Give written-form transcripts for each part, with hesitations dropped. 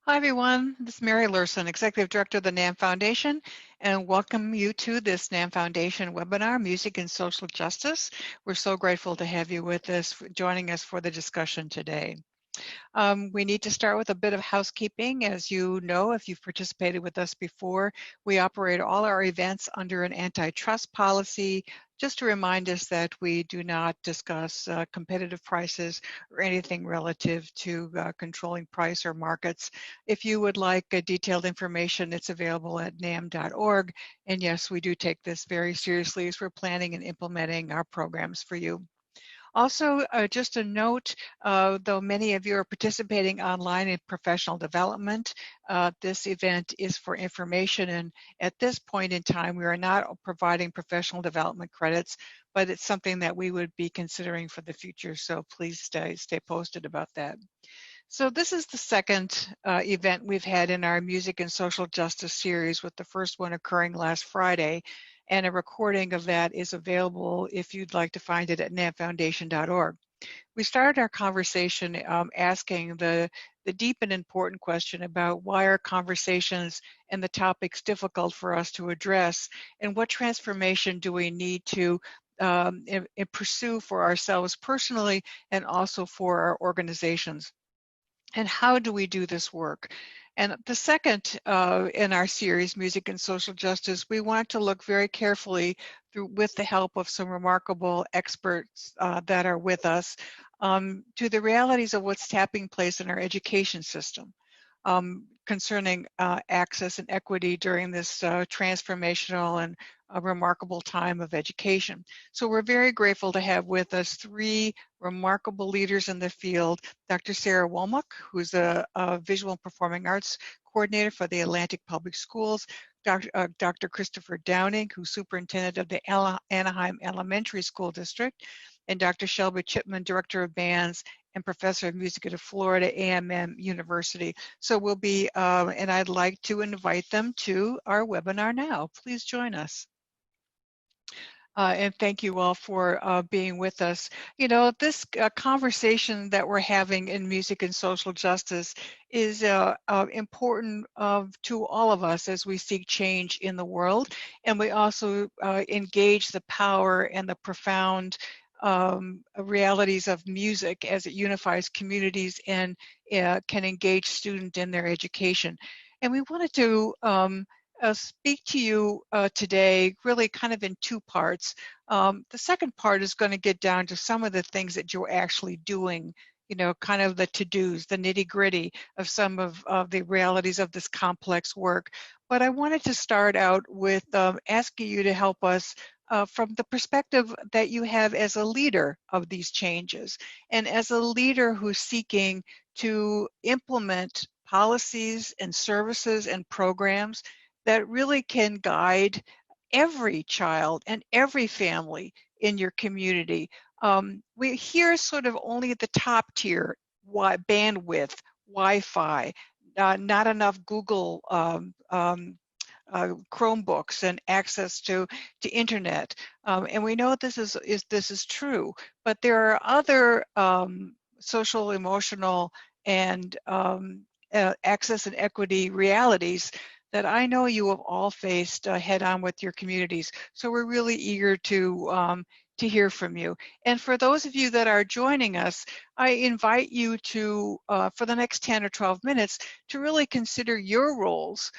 Hi, everyone. This is Mary Lurson, Executive Director of the NAMM Foundation, and welcome you to this NAMM Foundation webinar, Music and Social Justice. We're so grateful to have you with us, joining us for the discussion today. We need to start with a bit of housekeeping. As you know, if you've participated with us before, we operate all our events under an antitrust policy, just to remind us that we do not discuss competitive prices or anything relative to controlling price or markets. If you would like detailed information, it's available at namm.org. And yes, we do take this very seriously as we're planning and implementing our programs for you. Also, just a note, though many of you are participating online in professional development, this event is for information, and at this point in time, we are not providing professional development credits, but it's something that we would be considering for the future, so please stay posted about that. So this is the second event we've had in our Music and Social Justice series, with the first one occurring last Friday. And a recording of that is available if you'd like to find it at nammfoundation.org. We started our conversation asking the deep and important question about why are conversations and the topics difficult for us to address, and what transformation do we need to pursue for ourselves personally and also for our organizations. And how do we do this work? And the second in our series, Music and Social Justice, we want to look very carefully through, with the help of some remarkable experts that are with us, to the realities of what's taking place in our education system concerning access and equity during this transformational and a remarkable time of education. So we're very grateful to have with us three remarkable leaders in the field: Dr. Sarah Womack, who's a visual and performing arts coordinator for the Atlantic Public Schools; Dr. Christopher Downing, who's superintendent of the Anaheim Elementary School District; and Dr. Shelby Chipman, director of bands and professor of music at Florida A&M University. So we'll be, and I'd like to invite them to our webinar now. Please join us. And thank you all for being with us. You know, this conversation that we're having in Music and Social Justice is important to all of us as we seek change in the world. And we also engage the power and the profound realities of music as it unifies communities and can engage students in their education. And we wanted to speak to you today really kind of in two parts. The second part is going to get down to some of the things that you're actually doing, you know, kind of the to-dos, the nitty-gritty of some of the realities of this complex work. But I wanted to start out with asking you to help us from the perspective that you have as a leader of these changes, and as a leader who's seeking to implement policies and services and programs that really can guide every child and every family in your community. We hear sort of only at the top tier bandwidth, Wi-Fi, not enough Google Chromebooks and access to internet, and we know this is true. But there are other social, emotional, and access and equity realities that I know you have all faced head on with your communities. So we're really eager to hear from you. And for those of you that are joining us, I invite you to, for the next 10 or 12 minutes, to really consider your roles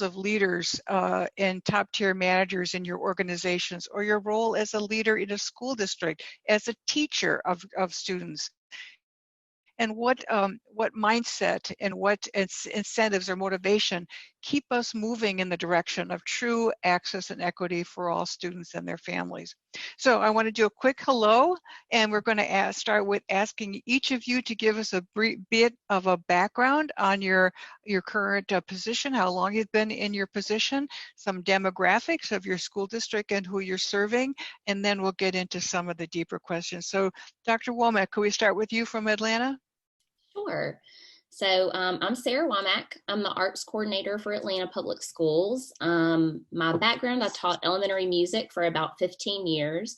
of leaders and top tier managers in your organizations, or your role as a leader in a school district, as a teacher of students, and what mindset and what incentives or motivation keep us moving in the direction of true access and equity for all students and their families. So I want to do a quick hello, and we're going to start with asking each of you to give us a bit of a background on your current position, how long you've been in your position, some demographics of your school district and who you're serving, and then we'll get into some of the deeper questions. So Dr. Womack, can we start with you from Atlanta? Sure. So I'm Sarah Womack. I'm the arts coordinator for Atlanta Public Schools. My background, I taught elementary music for about 15 years.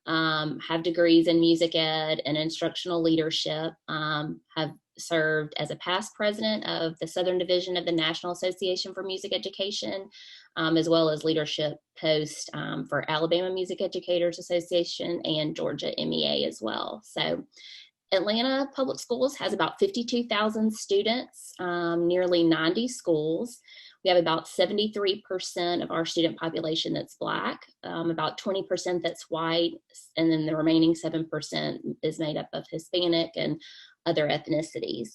Have degrees in music ed and instructional leadership. Have served as a past president of the Southern Division of the National Association for Music Education, as well as leadership posts for Alabama Music Educators Association and Georgia MEA as well. So Atlanta Public Schools has about 52,000 students, nearly 90 schools. We have about 73% of our student population that's Black, about 20% that's white, and then the remaining 7% is made up of Hispanic and other ethnicities.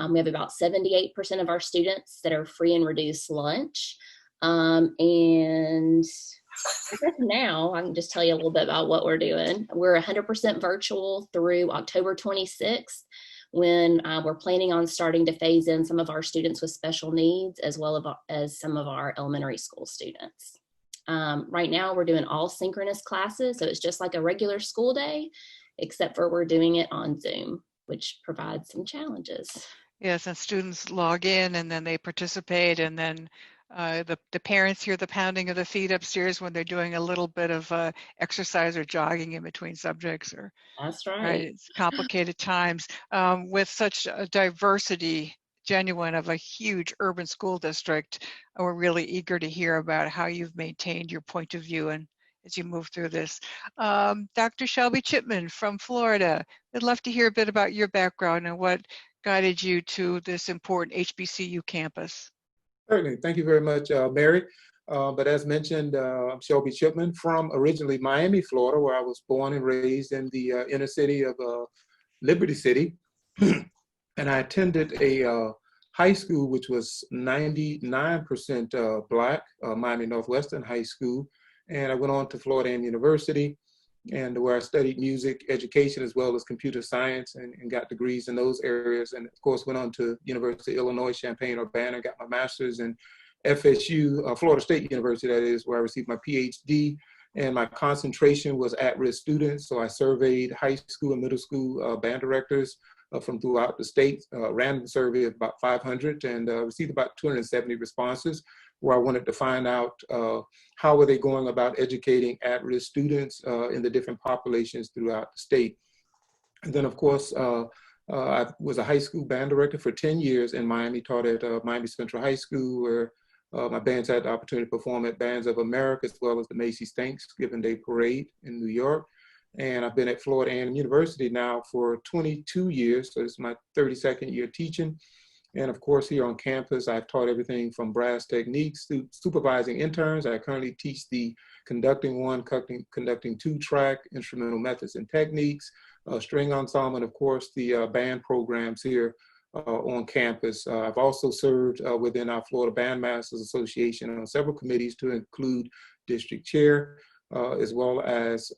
We have about 78% of our students that are free and reduced lunch. And I guess now I can just tell you a little bit about what we're doing. We're 100% virtual through October 26th, when we're planning on starting to phase in some of our students with special needs, as well as some of our elementary school students. Right now we're doing all synchronous classes, so it's just like a regular school day, except for we're doing it on Zoom, which provides some challenges. Yes, and students log in and then they participate, and then the parents hear the pounding of the feet upstairs when they're doing a little bit of exercise or jogging in between subjects. Or That's right. right, it's complicated times with such a diversity, genuine, of a huge urban school district. We're really eager to hear about how you've maintained your point of view and as you move through this. Dr. Shelby Chipman from Florida, we'd love to hear a bit about your background and what guided you to this important HBCU campus. Certainly. Thank you very much, Mary. But as mentioned, I'm Shelby Chipman from originally Miami, Florida, where I was born and raised in the inner city of Liberty City. And I attended a high school which was 99% Black, Miami Northwestern High School. And I went on to Florida A&M University, and where I studied music education as well as computer science, and got degrees in those areas. And of course went on to University of Illinois, Champaign-Urbana, got my master's in FSU, Florida State University, that is, where I received my PhD. And my concentration was at-risk students. So I surveyed high school and middle school band directors from throughout the state, random survey of about 500, and received about 270 responses, where I wanted to find out how are they going about educating at-risk students in the different populations throughout the state. And then, of course, I was a high school band director for 10 years in Miami, taught at Miami Central High School, where my bands had the opportunity to perform at Bands of America, as well as the Macy's Thanksgiving Day Parade in New York. And I've been at Florida A&M University now for 22 years, so this is my 32nd year teaching. And of course, here on campus, I've taught everything from brass techniques to supervising interns. I currently teach the conducting 1, conducting 2 track, instrumental methods and techniques, string ensemble, and of course, the band programs here on campus. I've also served within our Florida Bandmasters Association on several committees, to include district chair, as well as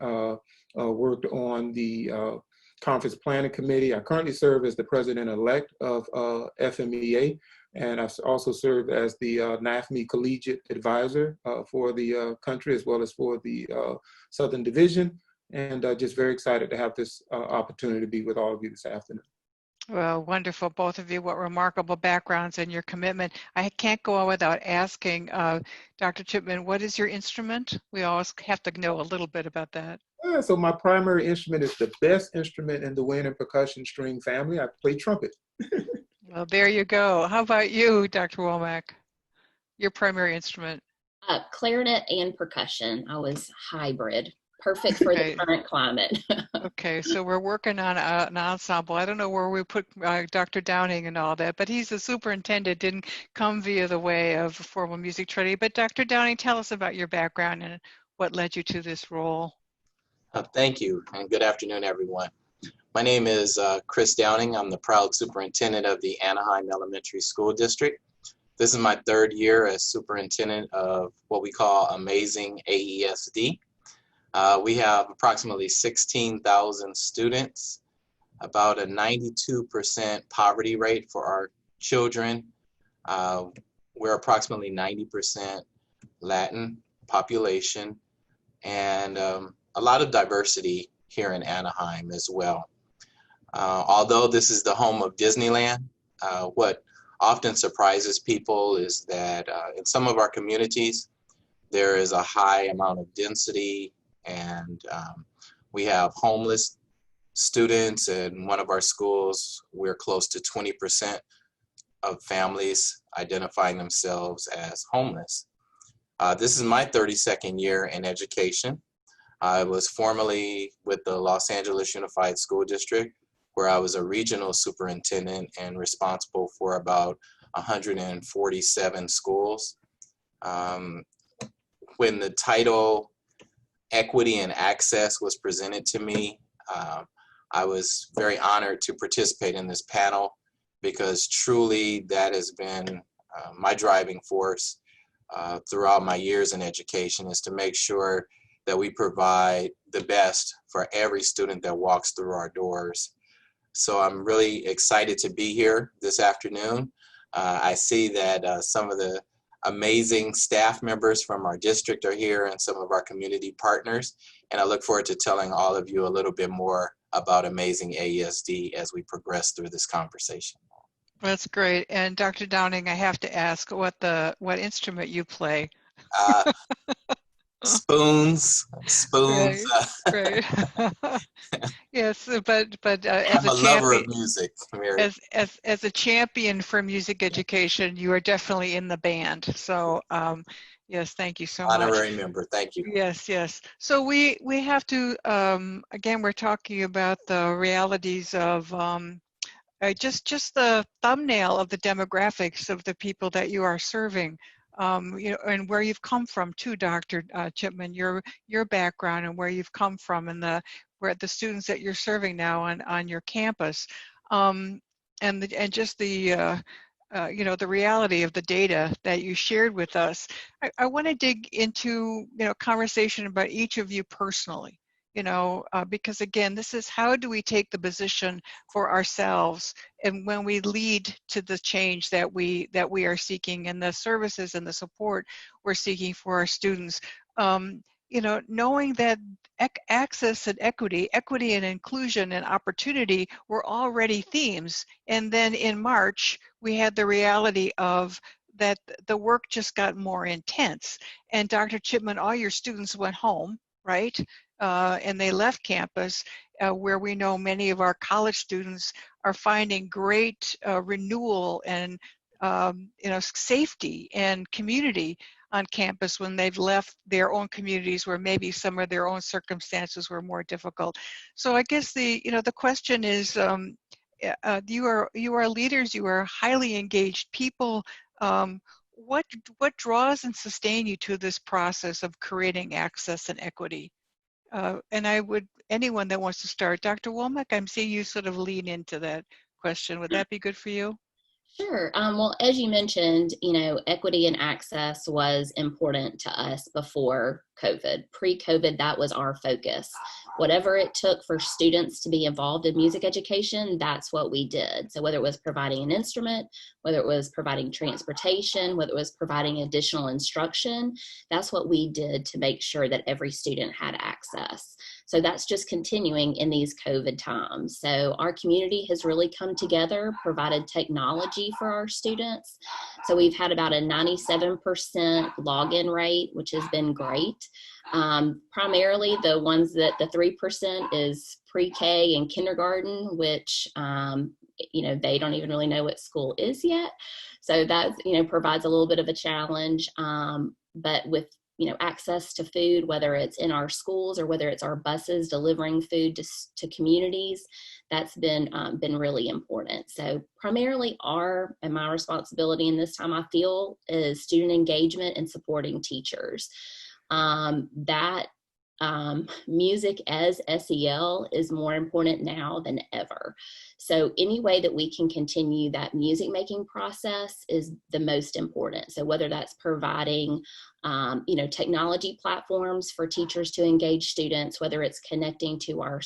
worked on the Conference Planning Committee. I currently serve as the president-elect of FMEA, and I've also served as the NAFME Collegiate Advisor for the country, as well as for the Southern Division, and just very excited to have this opportunity to be with all of you this afternoon. Well, wonderful, both of you. What remarkable backgrounds and your commitment. I can't go on without asking, Dr. Chipman, what is your instrument? We always have to know a little bit about that. So my primary instrument is the best instrument in the wind and percussion string family. I play trumpet. Well, there you go. How about you, Dr. Womack? Your primary instrument? Clarinet and percussion. I was hybrid. Perfect for the current climate. Okay, so we're working on an ensemble. I don't know where we put Dr. Downing and all that, but he's the superintendent, didn't come via the way of formal music training. But Dr. Downing, tell us about your background and what led you to this role. Thank you, and good afternoon, everyone. My name is Chris Downing. I'm the proud superintendent of the Anaheim Elementary School District. This is my 3rd year as superintendent of what we call Amazing AESD. We have approximately 16,000 students, about a 92% poverty rate for our children. We're approximately 90% Latin population, and a lot of diversity here in Anaheim as well. Although this is the home of Disneyland, what often surprises people is that in some of our communities, there is a high amount of density, and we have homeless students in one of our schools, we're close to 20% of families identifying themselves as homeless. This is my 32nd year in education. I was formerly with the Los Angeles Unified School District, where I was a regional superintendent and responsible for about 147 schools. When the title Equity and Access was presented to me, I was very honored to participate in this panel, because truly that has been my driving force throughout my years in education, is to make sure that we provide the best for every student that walks through our doors. So I'm really excited to be here this afternoon. I see that some of the amazing staff members from our district are here and some of our community partners. And I look forward to telling all of you a little bit more about Amazing AESD as we progress through this conversation. That's great. And Dr. Downing, I have to ask what instrument you play. Spoons. Right, right. Yes, but as I'm a a lover champion, of music, Mary. as a champion for music education, you are definitely in the band. So yes, thank you so much. Honorary member, thank you. Yes, yes. So we have to again, we're talking about the realities of just the thumbnail of the demographics of the people that you are serving, you know, and where you've come from too, Dr. Chipman, your background and where you've come from, and where the students that you're serving now on your campus, and just the you know, the reality of the data that you shared with us. I want to dig into, you know, conversation about each of you personally, you know, because again, this is how do we take the position for ourselves, and when we lead to the change that we are seeking, and the services and the support we're seeking for our students. You know, knowing that access and equity and inclusion and opportunity were already themes, and then in March we had the reality of that the work just got more intense. And Dr. Chipman, all your students went home, right? And they left campus, where we know many of our college students are finding great renewal and you know, safety and community on campus when they've left their own communities where maybe some of their own circumstances were more difficult. So I guess the question is, you are leaders, you are highly engaged people. What draws and sustain you to this process of creating access and equity? And anyone that wants to start, Dr. Womack, I'm seeing you sort of lean into that question. Would that be good for you? Sure. Well, as you mentioned, you know, equity and access was important to us before COVID. Pre-COVID, that was our focus. Whatever it took for students to be involved in music education, that's what we did. So whether it was providing an instrument, whether it was providing transportation, whether it was providing additional instruction, that's what we did to make sure that every student had access. So that's just continuing in these COVID times. So our community has really come together, provided technology for our students. So we've had about a 97% login rate, which has been great. Primarily the ones that the 3% is pre-K and kindergarten, which, you know, they don't even really know what school is yet. So that, you know, provides a little bit of a challenge. But with, you know, access to food, whether it's in our schools or whether it's our buses delivering food to communities, that's been really important. So primarily and my responsibility in this time, I feel, is student engagement and supporting teachers. Music as SEL is more important now than ever. So any way that we can continue that music making process is the most important. So whether that's providing, you know, technology platforms for teachers to engage students, whether it's connecting to our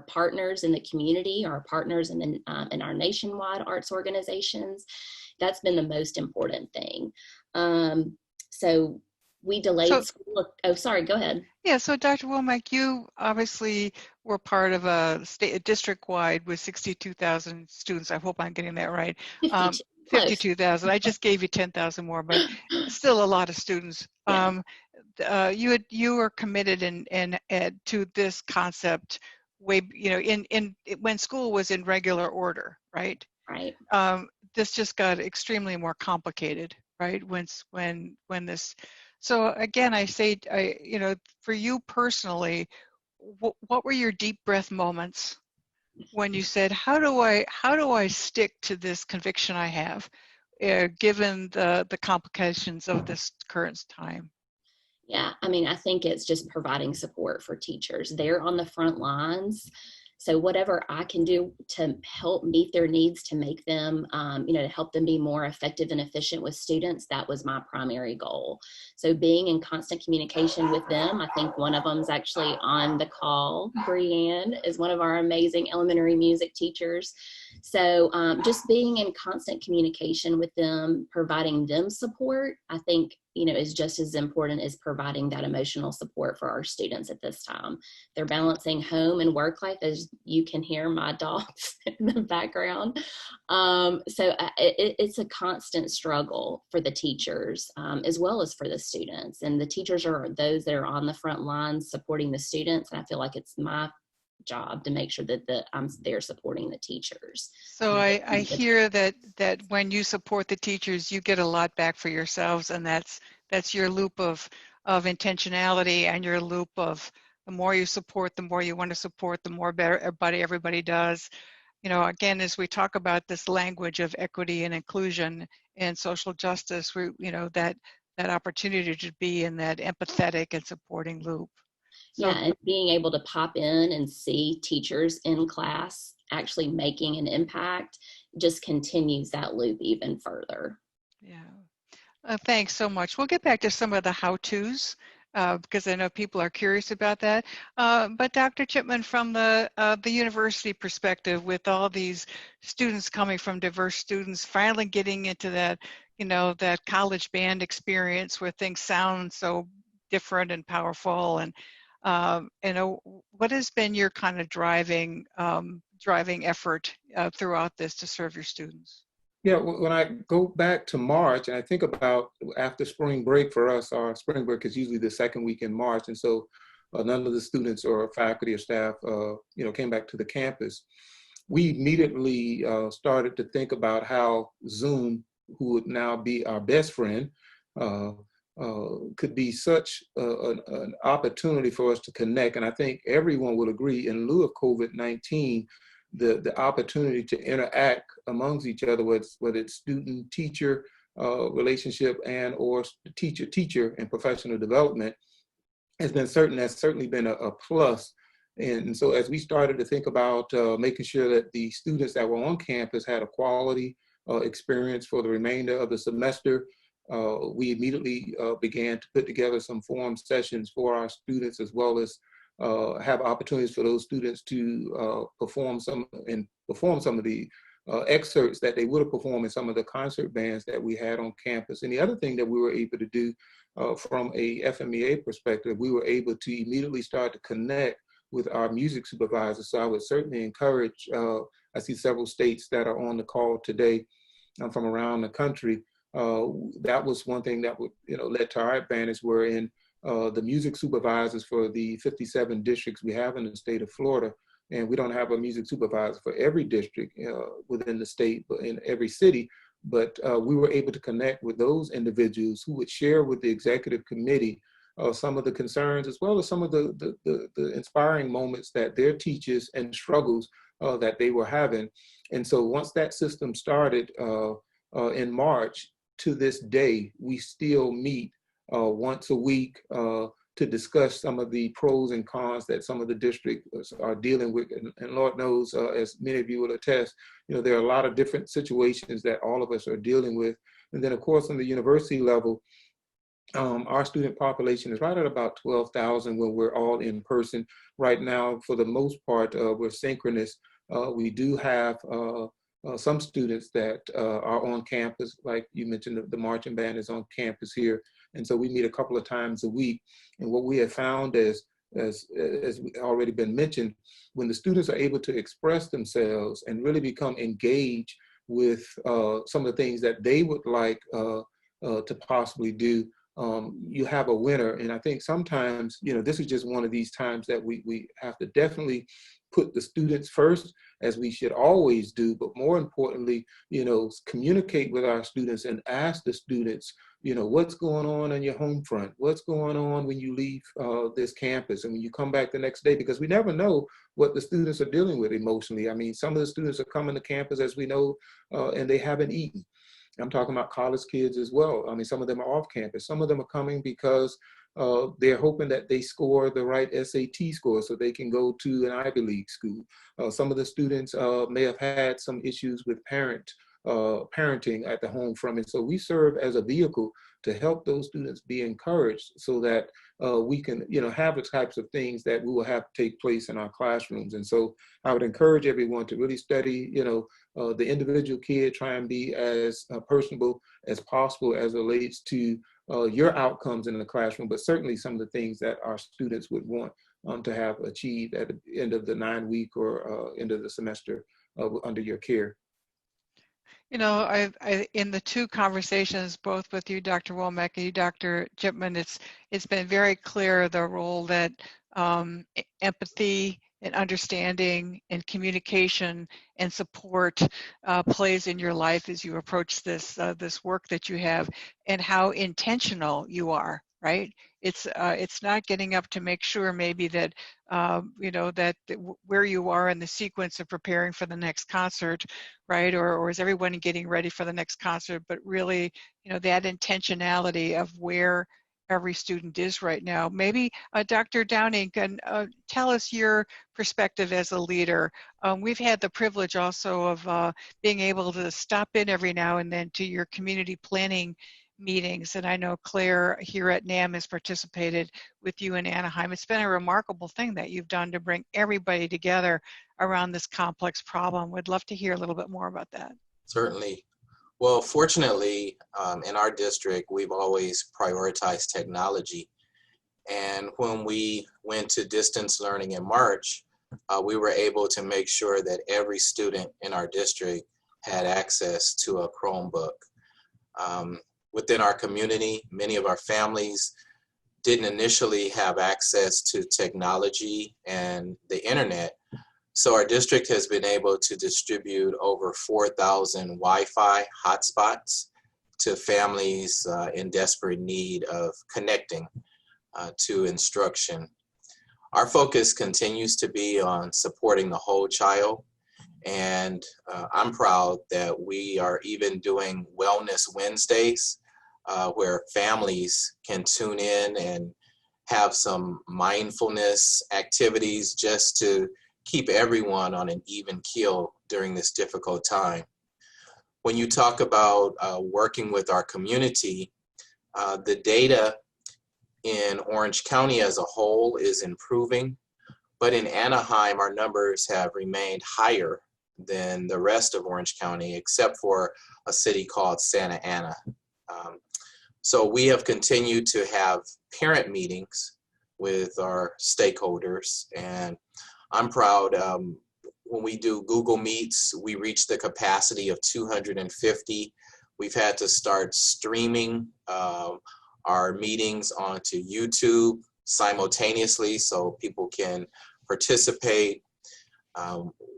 partners in the community, our partners in our nationwide arts organizations, that's been the most important thing. So we delayed school. Oh, sorry, go ahead. Yeah, so Dr. Womack, you obviously were part of a district-wide with 62,000 students. I hope I'm getting that right. 52,000. I just gave you 10,000 more, but still a lot of students. Yeah. you were committed to this concept way, when school was in regular order, right? Right. This just got extremely more complicated, right? When this, so again, I say, for you personally, what were your deep breath moments when you said, how do I stick to this conviction I have, given the complications of this current time? Yeah, I mean, I think it's just providing support for teachers. They're on the front lines. So whatever I can do to help meet their needs, to make them, to help them be more effective and efficient with students, that was my primary goal. So being in constant communication with them, I think one of them is actually on the call. Brianne is one of our amazing elementary music teachers. So just being in constant communication with them, providing them support, I think, is just as important as providing that emotional support for our students at this time. They're balancing home and work life, as you can hear my dogs in the background. So it's a constant struggle for the teachers, as well as for the students. And the teachers are those that are on the front lines supporting the students. And I feel like it's my job to make sure that I'm there supporting the teachers. So I hear that when you support the teachers, you get a lot back for yourselves, and that's your loop of intentionality, and your loop of the more you support, the more you want to support, the more better everybody does. Again, as we talk about this language of equity and inclusion and social justice, that opportunity to be in that empathetic and supporting loop. So, yeah, and being able to pop in and see teachers in class actually making an impact just continues that loop even further. Yeah. Thanks so much. We'll get back to some of the how-tos because I know people are curious about that. But Dr. Chipman, from the university perspective, with all these students coming from diverse students, finally getting into that, that college band experience where things sound so different and powerful, and what has been your kind of driving effort throughout this to serve your students? Yeah, when I go back to March and I think about after spring break for us, our spring break is usually the second week in March. And so none of the students or faculty or staff, came back to the campus. We immediately started to think about how Zoom, who would now be our best friend, could be such an opportunity for us to connect. And I think everyone would agree, in lieu of COVID-19, the opportunity to interact amongst each other, whether it's student-teacher relationship and or teacher and professional development, has certainly been a plus. And so as we started to think about making sure that the students that were on campus had a quality experience for the remainder of the semester, we immediately began to put together some forum sessions for our students, as well as have opportunities for those students to perform some of the excerpts that they would have performed in some of the concert bands that we had on campus. And the other thing that we were able to do from a FMEA perspective, we were able to immediately start to connect with our music supervisors. So I would certainly encourage, I see several states that are on the call today from around the country. That was one thing that would, led to our advantage, wherein the music supervisors for the 57 districts we have in the state of Florida, and we don't have a music supervisor for every district within the state, but in every city, but we were able to connect with those individuals who would share with the executive committee some of the concerns, as well as some of the inspiring moments that their teachers and struggles that they were having. And so once that system started in March, to this day, we still meet once a week to discuss some of the pros and cons that some of the districts are dealing with. And Lord knows, as many of you will attest, there are a lot of different situations that all of us are dealing with. And then of course, on the university level, our student population is right at about 12,000 when we're all in person. Right now, for the most part, we're synchronous. We do have some students that are on campus, like you mentioned, the marching band is on campus here. And so we meet a couple of times a week. And what we have found is, as already been mentioned, when the students are able to express themselves and really become engaged with some of the things that they would like to possibly do, you have a winner. And I think sometimes, this is just one of these times that we have to definitely put the students first, as we should always do, but more importantly, communicate with our students and ask the students, what's going on your home front? What's going on when you leave this campus and when you come back the next day? Because we never know what the students are dealing with emotionally. I mean, some of the students are coming to campus, as we know, and they haven't eaten. I'm talking about college kids as well. I mean, some of them are off campus. Some of them are coming because they're hoping that they score the right SAT score so they can go to an Ivy League school. Some of the students may have had some issues with parenting at the home from it. So we serve as a vehicle to help those students be encouraged so that we can, have the types of things that we will have take place in our classrooms. And so I would encourage everyone to really study, the individual kid, try and be as personable as possible as it relates to your outcomes in the classroom, but certainly some of the things that our students would want to have achieved at the end of the 9-week or end of the semester under your care. I in the two conversations, both with you, Dr. Womack, and you, Dr. Chipman, it's been very clear the role that empathy and understanding and communication and support plays in your life as you approach this work that you have, and how intentional you are. Right? It's not getting up to make sure maybe that that where you are in the sequence of preparing for the next concert, right? Or is everyone getting ready for the next concert? But really, that intentionality of where every student is right now. Maybe Dr. Downing can tell us your perspective as a leader. We've had the privilege also of being able to stop in every now and then to your community planning meetings, and I know Claire here at NAMM has participated with you in Anaheim. It's been a remarkable thing that you've done to bring everybody together around this complex problem. We'd love to hear a little bit more about that. Certainly. Well, fortunately, in our district, we've always prioritized technology. And when we went to distance learning in March, we were able to make sure that every student in our district had access to a Chromebook. Within our community, many of our families didn't initially have access to technology and the internet. So our district has been able to distribute over 4,000 Wi-Fi hotspots to families in desperate need of connecting to instruction. Our focus continues to be on supporting the whole child. And I'm proud that we are even doing Wellness Wednesdays, where families can tune in and have some mindfulness activities just to keep everyone on an even keel during this difficult time. When you talk about working with our community, the data in Orange County as a whole is improving, but in Anaheim, our numbers have remained higher than the rest of Orange County, except for a city called Santa Ana. So we have continued to have parent meetings with our stakeholders, and I'm proud. When we do Google Meets, we reach the capacity of 250. We've had to start streaming our meetings onto YouTube simultaneously so people can participate.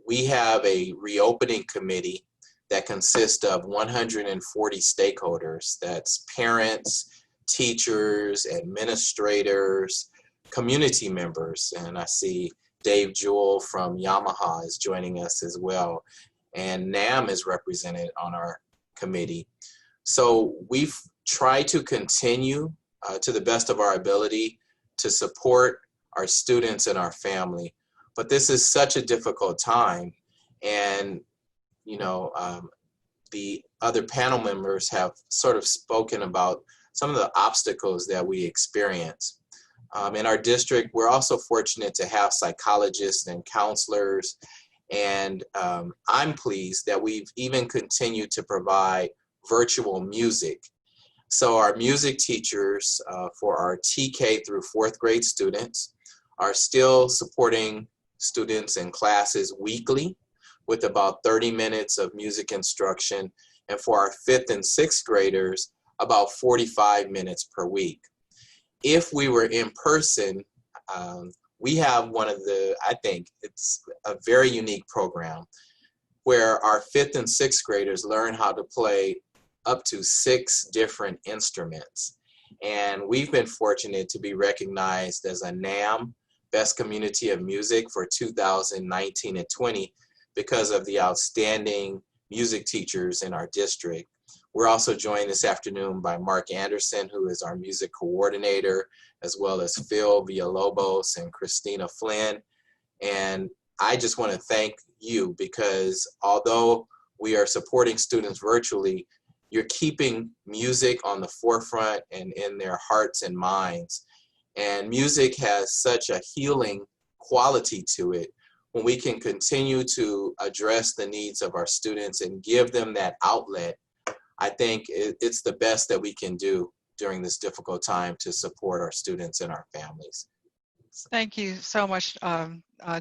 We have a reopening committee that consists of 140 stakeholders. That's parents, teachers, administrators, community members. And I see Dave Jewell from Yamaha is joining us as well. And NAMM is represented on our committee. So we've tried to continue to the best of our ability to support our students and our family. But this is such a difficult time. And the other panel members have sort of spoken about some of the obstacles that we experience. In our district, we're also fortunate to have psychologists and counselors, and I'm pleased that we've even continued to provide virtual music. So our music teachers for our TK through 4th grade students are still supporting students in classes weekly with about 30 minutes of music instruction. And for our 5th and 6th graders, about 45 minutes per week. If we were in person, we have one of the, I think it's a very unique program where our 5th and 6th graders learn how to play up to 6 different instruments. And we've been fortunate to be recognized as a NAMM Best Community of Music for 2019 and 20 because of the outstanding music teachers in our district. We're also joined this afternoon by Mark Anderson, who is our music coordinator, as well as Phil Villalobos and Christina Flynn. And I just want to thank you because although we are supporting students virtually, you're keeping music on the forefront and in their hearts and minds. And music has such a healing quality to it. When we can continue to address the needs of our students and give them that outlet, I think it's the best that we can do during this difficult time to support our students and our families. Thank you so much,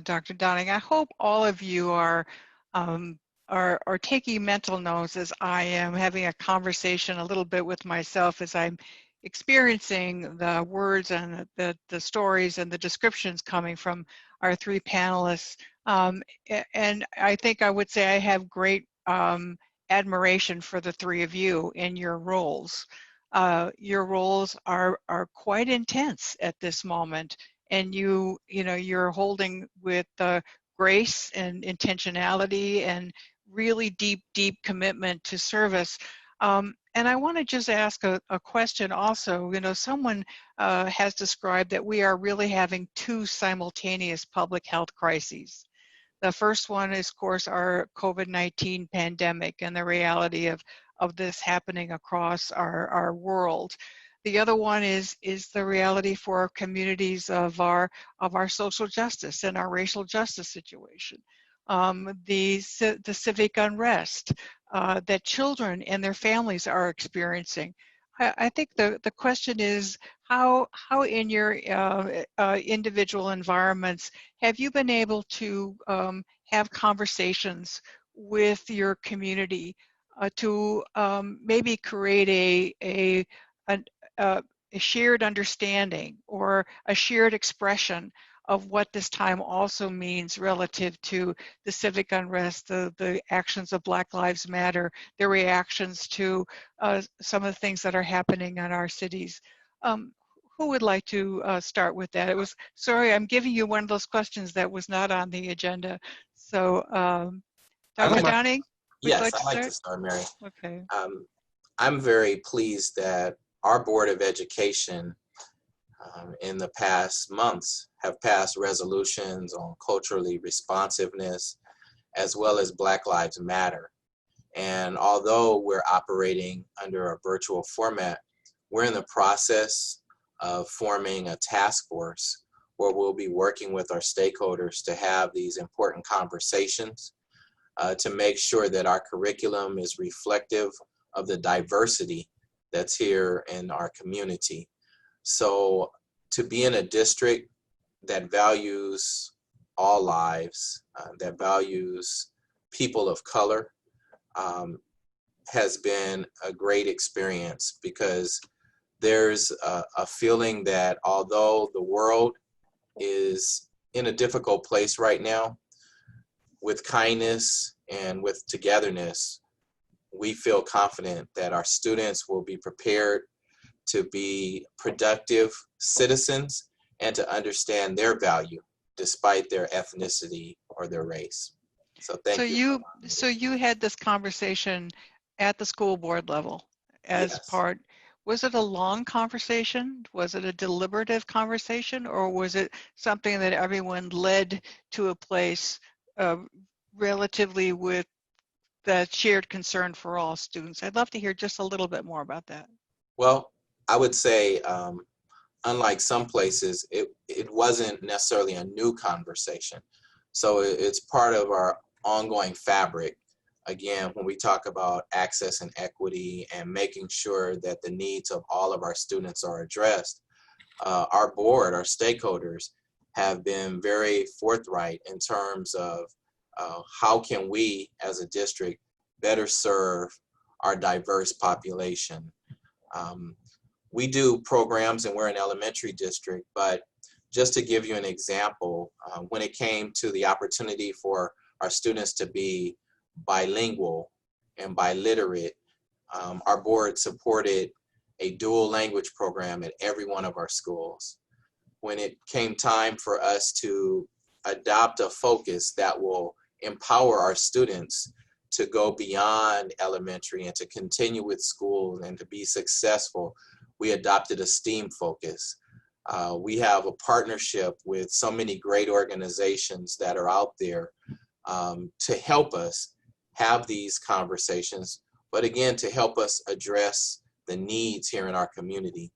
Dr. Downing. I hope all of you are taking mental notes as I am having a conversation a little bit with myself as I'm experiencing the words and the stories and the descriptions coming from our 3 panelists. And I think I would say I have great admiration for the 3 of you in your roles. Your roles are quite intense at this moment, and you're holding with grace and intentionality and really deep commitment to service. And I want to just ask a question also. Someone has described that we are really having 2 simultaneous public health crises. The first one is, of course, our COVID-19 pandemic and the reality of this happening across our world. The other one is the reality for our communities of our social justice and our racial justice situation. The civic unrest that children and their families are experiencing. I think the question is how in your individual environments have you been able to have conversations with your community to maybe create a shared understanding or a shared expression of what this time also means relative to the civic unrest, the actions of Black Lives Matter, the reactions to some of the things that are happening in our cities. Who would like to start with that? Sorry, I'm giving you one of those questions that was not on the agenda. So, Dr. Downing, would you Yes, like to I'd like start? to start, Mary. Okay. I'm very pleased that our Board of Education in the past months have passed resolutions on culturally responsiveness as well as Black Lives Matter. And although we're operating under a virtual format, we're in the process of forming a task force where we'll be working with our stakeholders to have these important conversations to make sure that our curriculum is reflective of the diversity that's here in our community. So to be in a district that values all lives, that values people of color, has been a great experience because there's a feeling that although the world is in a difficult place right now, with kindness and with togetherness, we feel confident that our students will be prepared to be productive citizens and to understand their value despite their ethnicity or their race. So thank you. So you had this conversation at the school board level as Yes. part. Was it a long conversation? Was it a deliberative conversation, or was it something that everyone led to a place relatively with that shared concern for all students? I'd love to hear just a little bit more about that. Well, I would say, unlike some places, it wasn't necessarily a new conversation. So it's part of our ongoing fabric. Again, when we talk about access and equity and making sure that the needs of all of our students are addressed, our board, our stakeholders have been very forthright in terms of how can we as a district better serve our diverse population. We do programs and we're an elementary district, but just to give you an example, when it came to the opportunity for our students to be bilingual and biliterate, our board supported a dual language program at every one of our schools. When it came time for us to adopt a focus that will empower our students to go beyond elementary and to continue with school and to be successful, we adopted a STEAM focus. We have a partnership with so many great organizations that are out there to help us have these conversations, but again, to help us address the needs here in our community.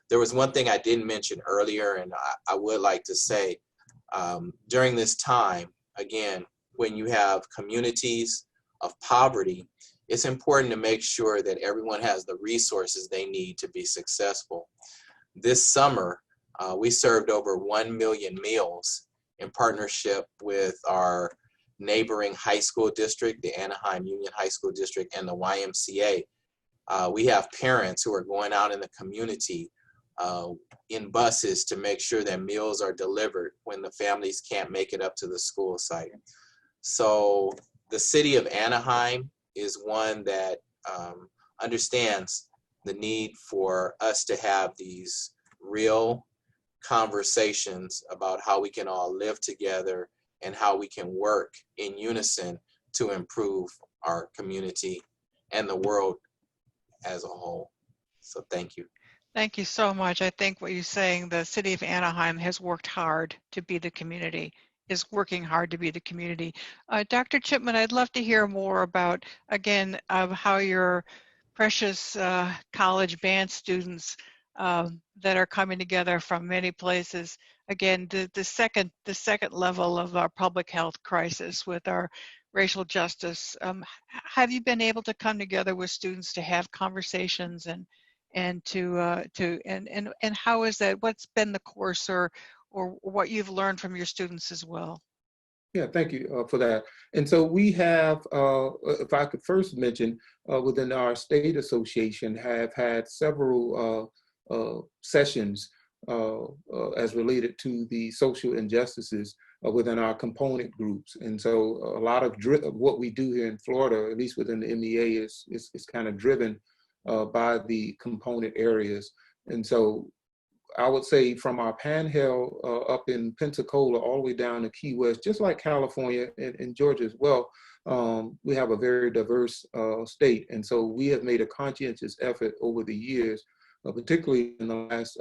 There was one thing I didn't mention earlier, and I would like to say, during this time, again, when you have communities of poverty, it's important to make sure that everyone has the resources they need to be successful. This summer, we served over 1 million meals in partnership with our neighboring high school district, the Anaheim Union High School District, and the YMCA. We have parents who are going out in the community in buses to make sure that meals are delivered when the families can't make it up to the school site. So the city of Anaheim is one that understands the need for us to have these real conversations about how we can all live together and how we can work in unison to improve our community and the world as a whole. So thank you. Thank you so much. I think what you're saying, the city of Anaheim has worked hard to be the community, is working hard to be the community. Dr. Chipman, I'd love to hear more about, again, how your precious college band students that are coming together from many places. Again, the second level of our public health crisis with our racial justice. Have you been able to come together with students to have conversations and how is that? What's been the course or what you've learned from your students as well? Yeah, thank you for that. And so we have, if I could first mention, within our state association, have had several sessions as related to the social injustices within our component groups. And so a lot of what we do here in Florida, at least within the MEA, is kind of driven by the component areas. And so I would say from our panhandle up in Pensacola all the way down to Key West, just like California and Georgia as well, we have a very diverse state. And so we have made a conscientious effort over the years, particularly in the last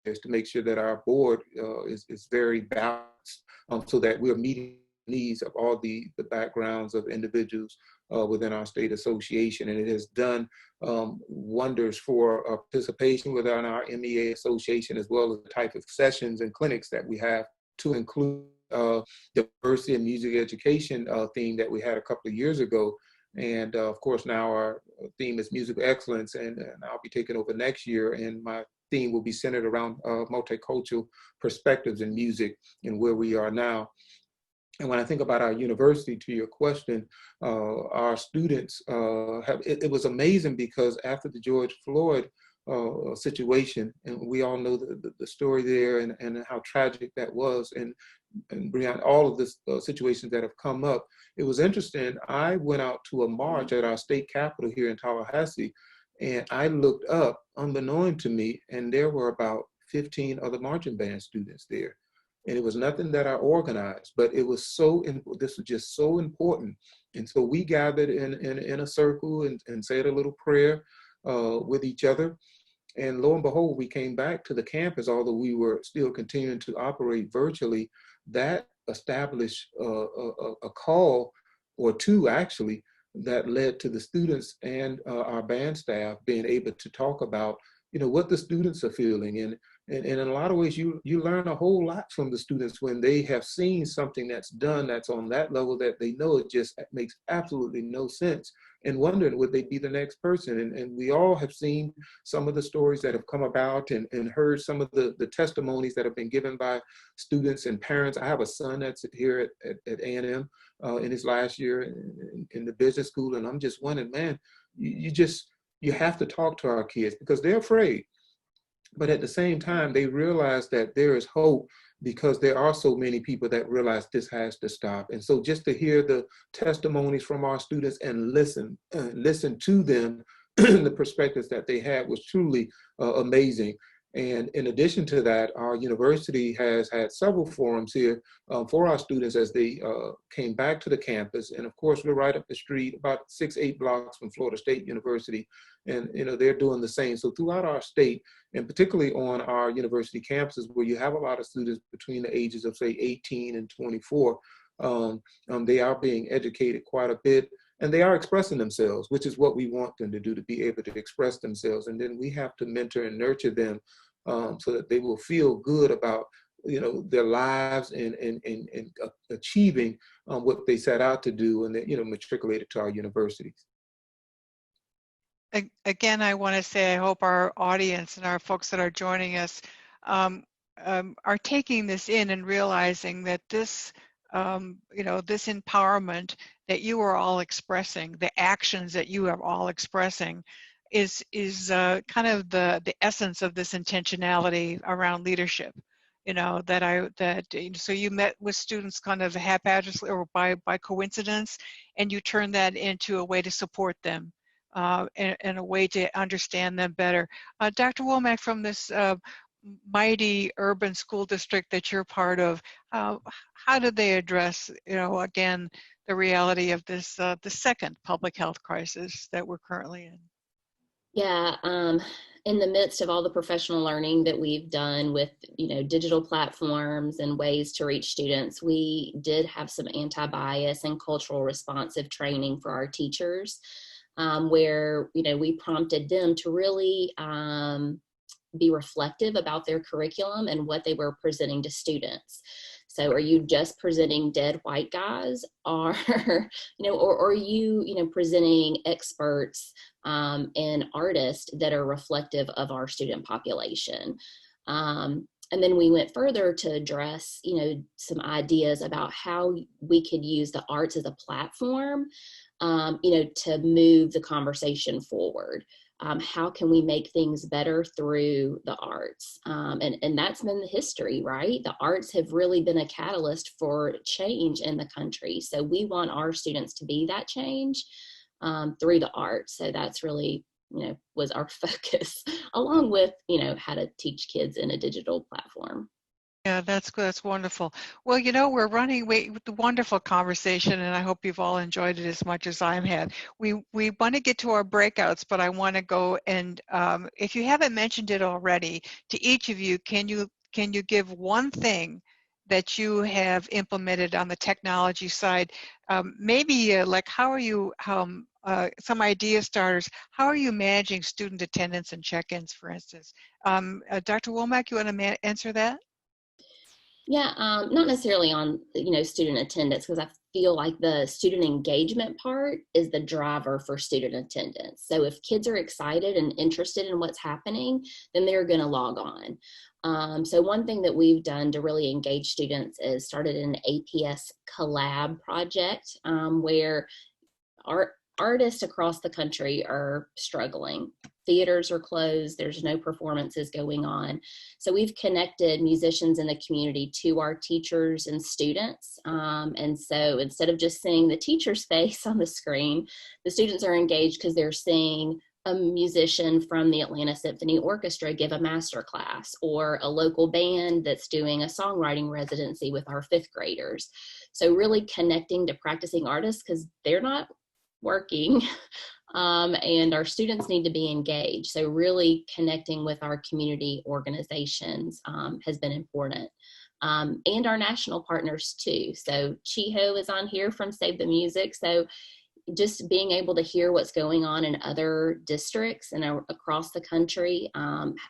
years, to make sure that our board is very balanced so that we're meeting the needs of all the backgrounds of individuals within our state association. And it has done wonders for participation within our MEA association, as well as the type of sessions and clinics that we have to include diversity in music education theme that we had a couple of years ago. And of course, now our theme is musical excellence, and I'll be taking over next year. And my theme will be centered around multicultural perspectives in music and where we are now. And when I think about our university, to your question, our students it was amazing because after the George Floyd situation, and we all know the story there and how tragic that was, and beyond all of the situations that have come up, it was interesting. I went out to a march at our state capitol here in Tallahassee, and I looked up, unbeknown to me, and there were about 15 other marching band students there. And it was nothing that I organized, but it was this was just so important. And so we gathered in a circle and said a little prayer with each other. And lo and behold, we came back to the campus, although we were still continuing to operate virtually. That established a call, or two actually, that led to the students and our band staff being able to talk about, what the students are feeling. And in a lot of ways, you learn a whole lot from the students when they have seen something that's done that's on that level that they know it just makes absolutely no sense, and wondering would they be the next person. And we all have seen some of the stories that have come about and heard some of the testimonies that have been given by students and parents. I have a son that's here at A&M in his last year in the business school, and I'm just wondering, man, you just you have to talk to our kids because they're afraid. But at the same time, they realize that there is hope because there are so many people that realize this has to stop. And so just to hear the testimonies from our students and listen to them, the perspectives that they had was truly amazing. And in addition to that, our university has had several forums here for our students as they came back to the campus. And of course, we're right up the street, about 6-8 blocks from Florida State University. And they're doing the same. So throughout our state, and particularly on our university campuses where you have a lot of students between the ages of say 18 and 24, they are being educated quite a bit. And they are expressing themselves, which is what we want them to do, to be able to express themselves. And then we have to mentor and nurture them so that they will feel good about their lives and achieving what they set out to do and they matriculated to our universities. Again, I want to say I hope our audience and our folks that are joining us are taking this in and realizing that this this empowerment that you are all expressing, the actions that you are all expressing, is kind of the essence of this intentionality around leadership. So you met with students kind of haphazardly or by coincidence, and you turned that into a way to support them and a way to understand them better. Dr. Womack, from this mighty urban school district that you're part of, how do they address, again, the reality of this, the second public health crisis that we're currently in? Yeah, in the midst of all the professional learning that we've done with, digital platforms and ways to reach students, we did have some anti-bias and cultural responsive training for our teachers, where, we prompted them to really be reflective about their curriculum and what they were presenting to students. So are you just presenting dead white guys, or, or are you, presenting experts and artists that are reflective of our student population? And then we went further to address, some ideas about how we could use the arts as a platform, to move the conversation forward. How can we make things better through the arts? And that's been the history, right? The arts have really been a catalyst for change in the country. So we want our students to be that change through the arts. So that's really, was our focus, along with, how to teach kids in a digital platform. Yeah, that's good. That's wonderful. Well, we're running with the wonderful conversation, and I hope you've all enjoyed it as much as I've had. We want to get to our breakouts, but I want to go and if you haven't mentioned it already, to each of you, can you give one thing that you have implemented on the technology side? Maybe like how are you? Some idea starters. How are you managing student attendance and check-ins, for instance? Dr. Womack, you want to answer that? Yeah, not necessarily on, student attendance, because I feel like the student engagement part is the driver for student attendance. So if kids are excited and interested in what's happening, then they're going to log on. So one thing that we've done to really engage students is started an IEPS collab project where artists across the country are struggling. Theaters are closed, there's no performances going on. So we've connected musicians in the community to our teachers and students. And so instead of just seeing the teacher's face on the screen, the students are engaged because they're seeing a musician from the Atlanta Symphony Orchestra give a master class, or a local band that's doing a songwriting residency with our 5th graders. So really connecting to practicing artists, because they're not working. And our students need to be engaged. So really connecting with our community organizations has been important. And our national partners too. So Chiho is on here from Save the Music. So just being able to hear what's going on in other districts and across the country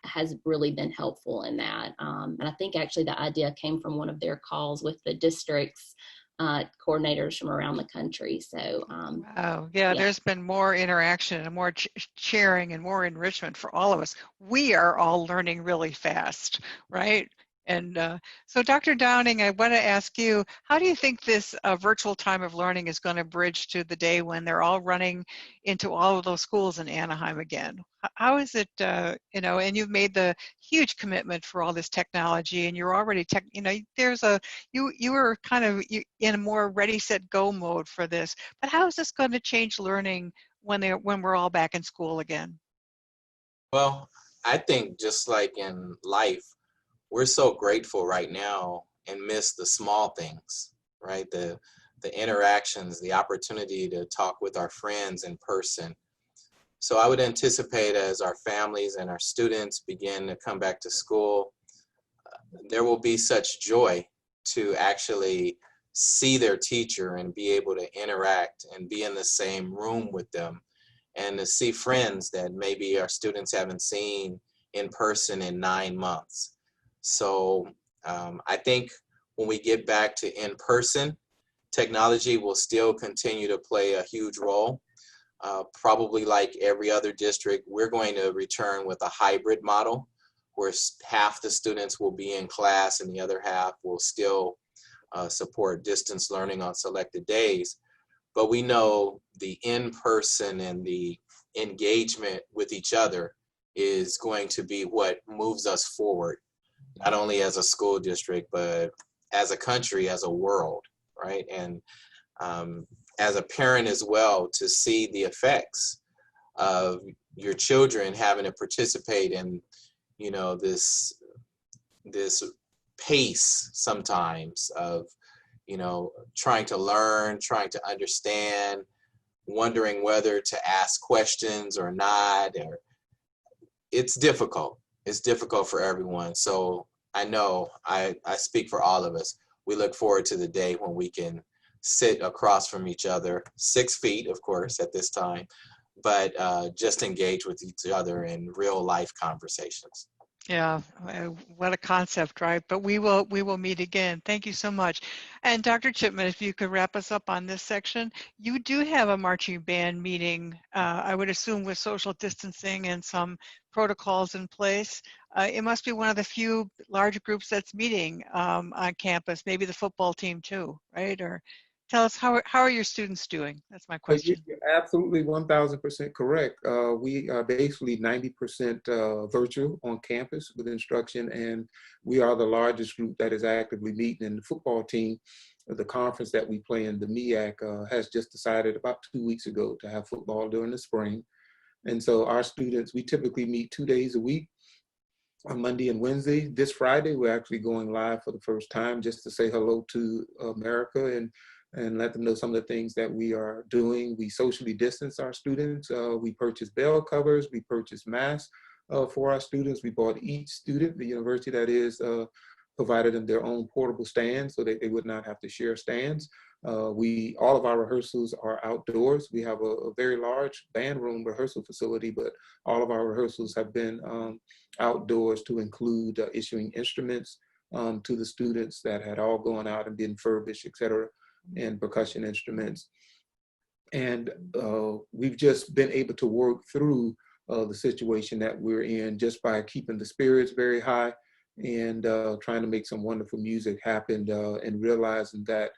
has really been helpful in that. And I think actually the idea came from one of their calls with the districts coordinators from around the country. So wow, yeah, there's been more interaction and more sharing and more enrichment for all of us. We are all learning really fast, right? And so Dr. Downing, I want to ask you, how do you think this virtual time of learning is going to bridge to the day when they're all running into all of those schools in Anaheim again? How is it, you know, and you've made the huge commitment for all this technology, and you're already you know, there's a, you were kind of in a more ready, set, go mode for this, but how is this going to change learning when we're all back in school again? Well, I think just like in life, we're so grateful right now and miss the small things, right? The interactions, the opportunity to talk with our friends in person. So I would anticipate as our families and our students begin to come back to school, there will be such joy to actually see their teacher and be able to interact and be in the same room with them, and to see friends that maybe our students haven't seen in person in 9 months. So I think when we get back to in person, technology will still continue to play a huge role. Probably like every other district, we're going to return with a hybrid model where half the students will be in class and the other half will still support distance learning on selected days. But we know the in-person and the engagement with each other is going to be what moves us forward, not only as a school district, but as a country, as a world, right? And as a parent as well, to see the effects of your children having to participate in, you know, this pace sometimes of, you know, trying to learn, trying to understand, wondering whether to ask questions or not, or it's difficult. It's difficult for everyone. So I know I speak for all of us. We look forward to the day when we can sit across from each other, 6 feet, of course, at this time, but just engage with each other in real life conversations. Yeah, what a concept, right? But we will meet again. Thank you so much. And Dr. Chipman, if you could wrap us up on this section, you do have a marching band meeting, I would assume with social distancing and some protocols in place. It must be one of the few large groups that's meeting on campus, maybe the football team too, right? Or tell us, how are your students doing? That's my question. You're absolutely 1,000% correct. We are basically 90% virtual on campus with instruction, and we are the largest group that is actively meeting. And the football team, the conference that we play in, the MEAC, has just decided about 2 weeks ago to have football during the spring. And so our students, we typically meet 2 days a week, on Monday and Wednesday. This Friday, we're actually going live for the first time just to say hello to America and let them know some of the things that we are doing. We socially distance our students. We purchase bell covers. We purchase masks for our students. We bought each student, the university that is, provided them their own portable stands so that they would not have to share stands. All of our rehearsals are outdoors. We have a very large band room rehearsal facility, but all of our rehearsals have been outdoors to include issuing instruments to the students that had all gone out and been furbished, et cetera, and percussion instruments. And we've just been able to work through the situation that we're in just by keeping the spirits very high and trying to make some wonderful music happen, and realizing that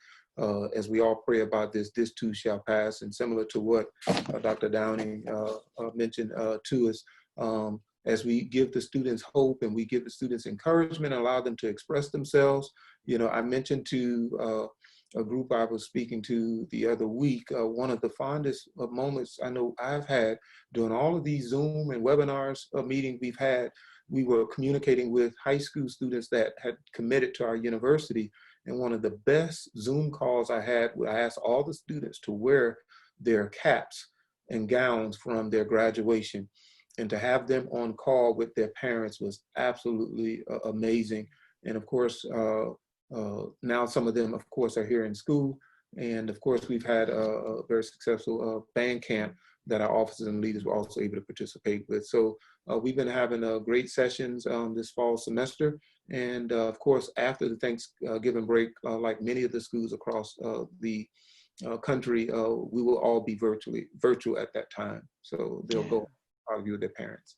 as we all pray about this too shall pass. And similar to what Dr. Downing mentioned to us, as we give the students hope and we give the students encouragement, allow them to express themselves. You know, I mentioned to a group I was speaking to the other week, one of the fondest moments I know I've had during all of these Zoom and webinars meetings we've had. We were communicating with high school students that had committed to our university. And one of the best Zoom calls I had, I asked all the students to wear their caps and gowns from their graduation. And to have them on call with their parents was absolutely amazing. And of course, now some of them, of course, are here in school. And of course, we've had a very successful band camp that our officers and leaders were also able to participate with. So we've been having great sessions this fall semester. And of course, after the Thanksgiving break, like many of the schools across the country, we will all be virtual at that time. So they'll go argue with their parents.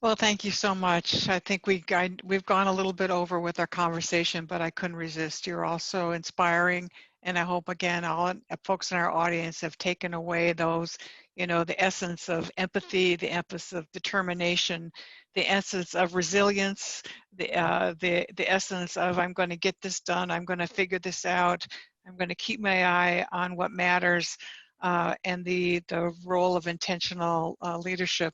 Well, thank you so much. I think we've gone a little bit over with our conversation, but I couldn't resist. You're also inspiring, and I hope again all folks in our audience have taken away those, the essence of empathy, the essence of determination, the essence of resilience, the essence of I'm going to get this done, I'm going to figure this out, I'm going to keep my eye on what matters, and the role of intentional leadership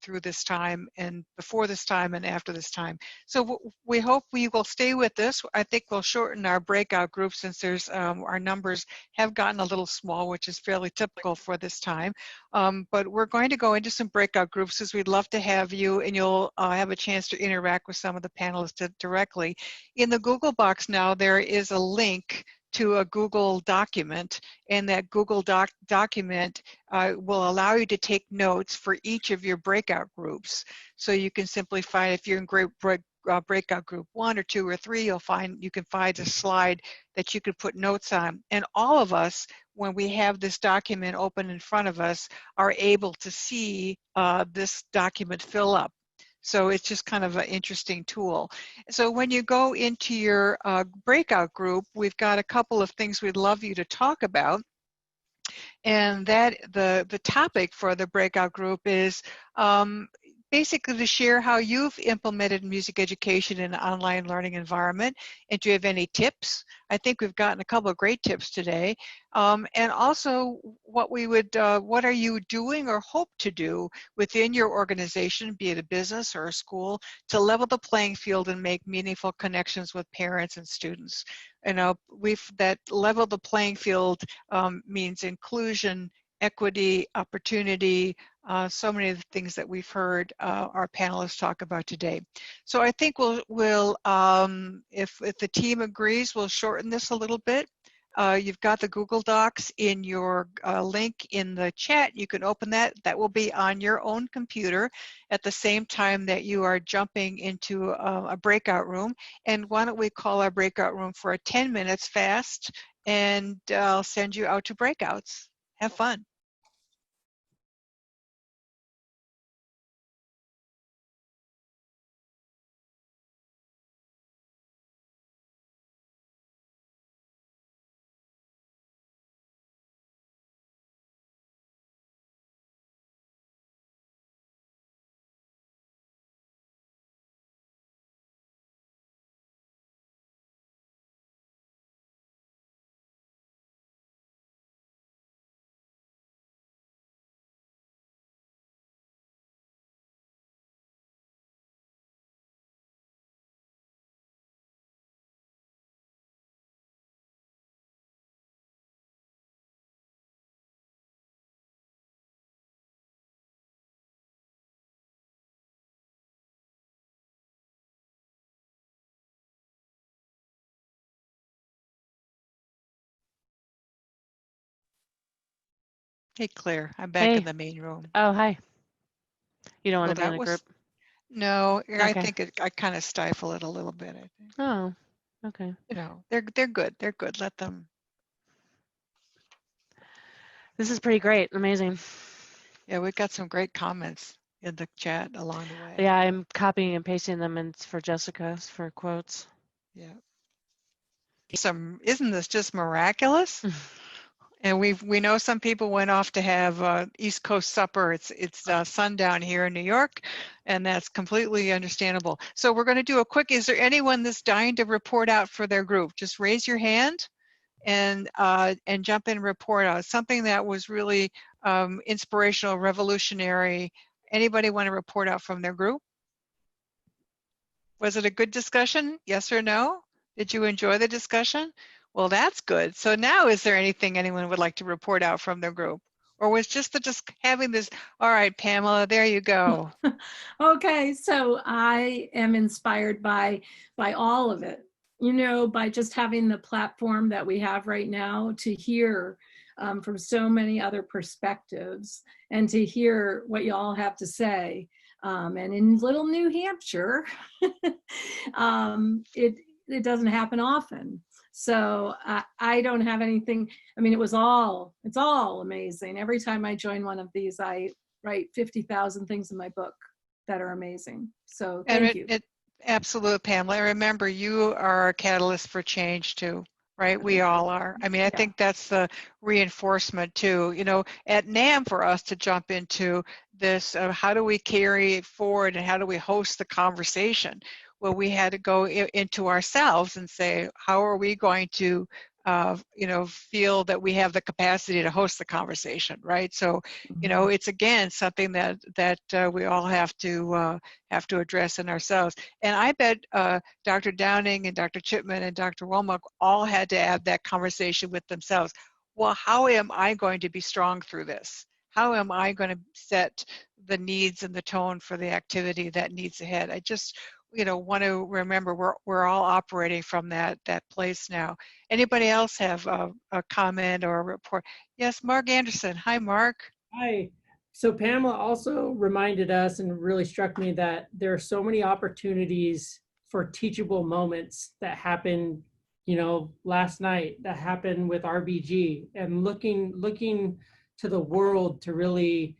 through this time and before this time and after this time. So we hope we will stay with this. I think we'll shorten our breakout group since our numbers have gotten a little small, which is fairly typical for this time. But we're going to go into some breakout groups as we'd love to have you, and you'll have a chance to interact with some of the panelists directly. In the Google box now, there is a link to a Google document, and that Google document will allow you to take notes for each of your breakout groups. So you can simply find, if you're in breakout group 1 or 2 or 3, you can find a slide that you could put notes on. And all of us, when we have this document open in front of us, are able to see this document fill up. So it's just kind of an interesting tool. So when you go into your breakout group, we've got a couple of things we'd love you to talk about. And that the topic for the breakout group is basically to share how you've implemented music education in an online learning environment, and do you have any tips? I think we've gotten a couple of great tips today. And also what are you doing or hope to do within your organization, be it a business or a school, to level the playing field and make meaningful connections with parents and students? That level the playing field means inclusion, equity, opportunity, so many of the things that we've heard our panelists talk about today. So I think we'll if the team agrees, we'll shorten this a little bit. You've got the Google Docs in your link in the chat. You can open that. That will be on your own computer at the same time that you are jumping into a breakout room. And why don't we call our breakout room for 10 minutes fast, and I'll send you out to breakouts. Have fun. Hey, Claire, I'm back in the main room. Oh, hi. You don't want Well, to be in a group? No, I Okay. think I kind of stifle it a little bit, I think. Oh, okay. They're good. They're good. Let them. This is pretty great. Amazing. Yeah, we've got some great comments in the chat along the way. Yeah, I'm copying and pasting them in for Jessica for quotes. Yeah. Isn't this just miraculous? And we know some people went off to have East Coast supper. It's sundown here in New York, and that's completely understandable. So we're going to do a quick. Is there anyone that's dying to report out for their group? Just raise your hand, and jump in and report out. Something that was really inspirational, revolutionary. Anybody want to report out from their group? Was it a good discussion? Yes or no? Did you enjoy the discussion? Well, that's good. So now, is there anything anyone would like to report out from their group? Or was just having this, all right, Pamela, there you go. Okay, so I am inspired by all of it, by just having the platform that we have right now to hear from so many other perspectives, and to hear what you all have to say. And in little New Hampshire, it doesn't happen often. So I don't have anything. I mean, it's all amazing. Every time I join one of these, I write 50,000 things in my book. that are amazing. So And thank you. Absolutely, Pamela. And remember, you are a catalyst for change too, right? We all are. I mean, I Yeah. think that's the reinforcement too. You know, at NAMM, for us to jump into this, how do we carry it forward and how do we host the conversation? Well, we had to go into ourselves and say, how are we going to, you know, feel that we have the capacity to host the conversation, right? So, you know, it's again something that we all have to address in ourselves. And I bet Dr. Downing and Dr. Chipman and Dr. Womack all had to have that conversation with themselves. Well, how am I going to be strong through this? How am I going to set the needs and the tone for the activity that needs ahead? I just, you know, want to remember we're all operating from that place now. Anybody else have a comment or a report? Yes, Mark Anderson. Hi, Mark. Hi. So Pamela also reminded us and really struck me that there are so many opportunities for teachable moments that happened, you know, last night, that happened with RBG, and looking to the world to really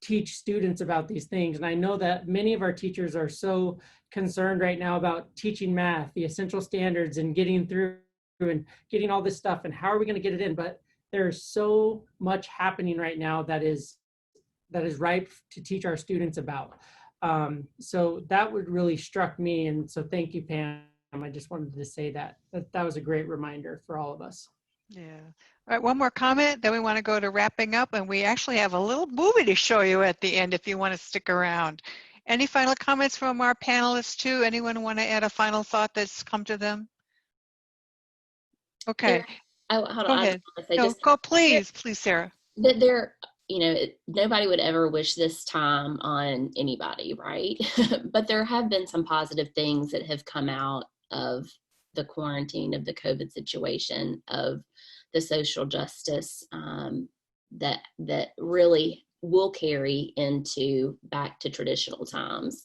teach students about these things. And I know that many of our teachers are so concerned right now about teaching math, the essential standards, and getting through and getting all this stuff, and how are we going to get it in? But there's so much happening right now that is ripe to teach our students about. So that would really struck me. And so thank you, Pam. I just wanted to say that was a great reminder for all of us. Yeah. All right, one more comment, then we want to go to wrapping up, and we actually have a little movie to show you at the end if you want to stick around. Any final comments from our panelists too? Anyone want to add a final thought that's come to them? Okay. Hold Go on. ahead. I say No, just go, please, Sarah. that there, you know, nobody would ever wish this time on anybody, right? But there have been some positive things that have come out of the quarantine, of the COVID situation, of the social justice that really will carry into back to traditional times.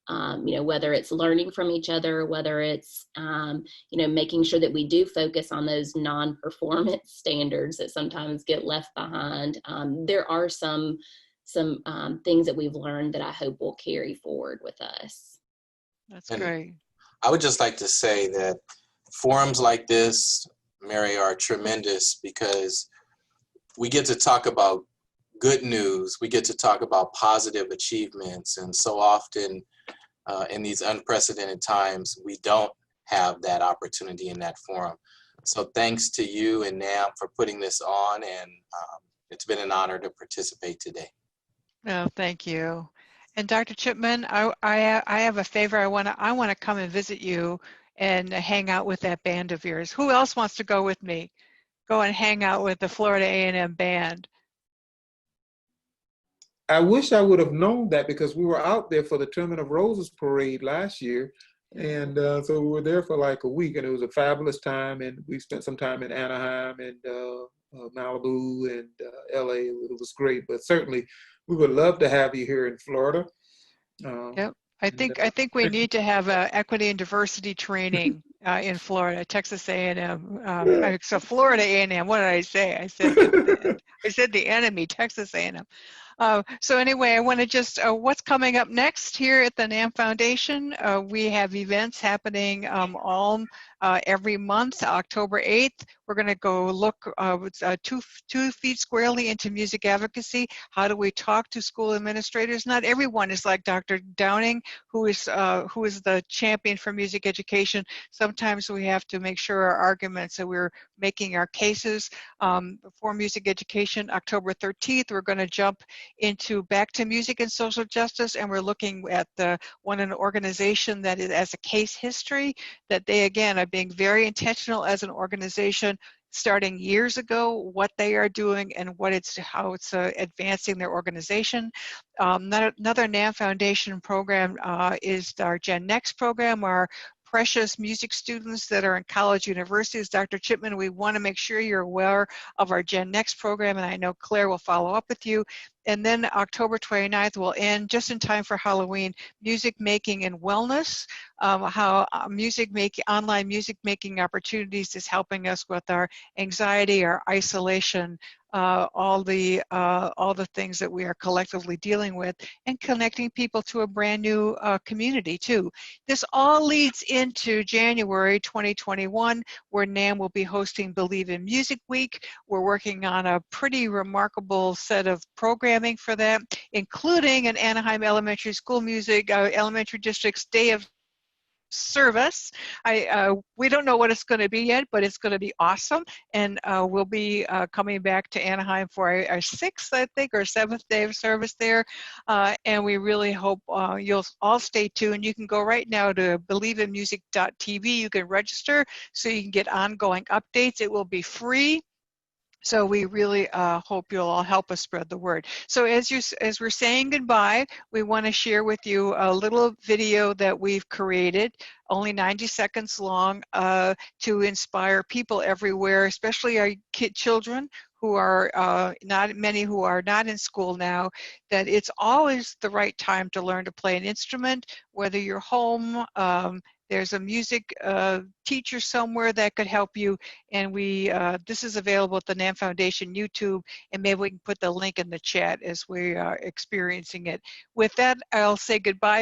You know, whether it's learning from each other, whether it's, you know, making sure that we do focus on those non-performance standards that sometimes get left behind. There are some things that we've learned that I hope will carry forward with us. That's great. I would just like to say that forums like this, Mary, are tremendous because we get to talk about good news. We get to talk about positive achievements. And so often in these unprecedented times, we don't have that opportunity in that forum. So thanks to you and NAMM for putting this on, and it's been an honor to participate today. Oh, thank you. And Dr. Chipman, I have a favor. I want to come and visit you and hang out with that band of yours. Who else wants to go with me? Go and hang out with the Florida A&M band. I wish I would have known that because we were out there for the Tournament of Roses parade last year. And so we were there for like a week, and it was a fabulous time. And we spent some time in Anaheim and Malibu and LA. It was great, but certainly we would love to have you here in Florida. Yep. I think we need to have equity and diversity training in Florida, Texas A&M. So Florida A&M. What did I say? I said the enemy, Texas A&M. So anyway, I want to just, what's coming up next here at the NAMM Foundation? We have events happening every month. October 8th, we're going to go look 2 feet squarely into music advocacy. How do we talk to school administrators? Not everyone is like Dr. Downing, who is the champion for music education. Sometimes we have to make sure our arguments that we're making our cases for music education. October 13th, we're going to jump into back to music and social justice, and we're looking at an organization that is as a case history, that they again are being very intentional as an organization, starting years ago, what they are doing and how it's advancing their organization. Another NAMM Foundation program is our Gen Next program, our precious music students that are in college universities. Dr. Chipman, we want to make sure you're aware of our Gen Next program, and I know Claire will follow up with you. And then October 29th will end just in time for Halloween, music making and wellness, how online music making opportunities is helping us with our anxiety, our isolation, all the things that we are collectively dealing with, and connecting people to a brand new community too. This all leads into January 2021, where NAMM will be hosting Believe in Music Week. We're working on a pretty remarkable set of programming for that, including an Anaheim Elementary School Music Elementary District's Day of Service. We don't know what it's going to be yet, but it's going to be awesome, and we'll be coming back to Anaheim for our sixth, I think, or seventh day of service there, and we really hope you'll all stay tuned. You can go right now to believeinmusic.tv. You can register so you can get ongoing updates. It will be free. So we really hope you'll all help us spread the word. So as we're saying goodbye, we want to share with you a little video that we've created, only 90 seconds long, to inspire people everywhere, especially our children who are not in school now, that it's always the right time to learn to play an instrument, whether you're home, there's a music teacher somewhere that could help you, and this is available at the NAMM Foundation YouTube, and maybe we can put the link in the chat as we are experiencing it. With that, I'll say goodbye.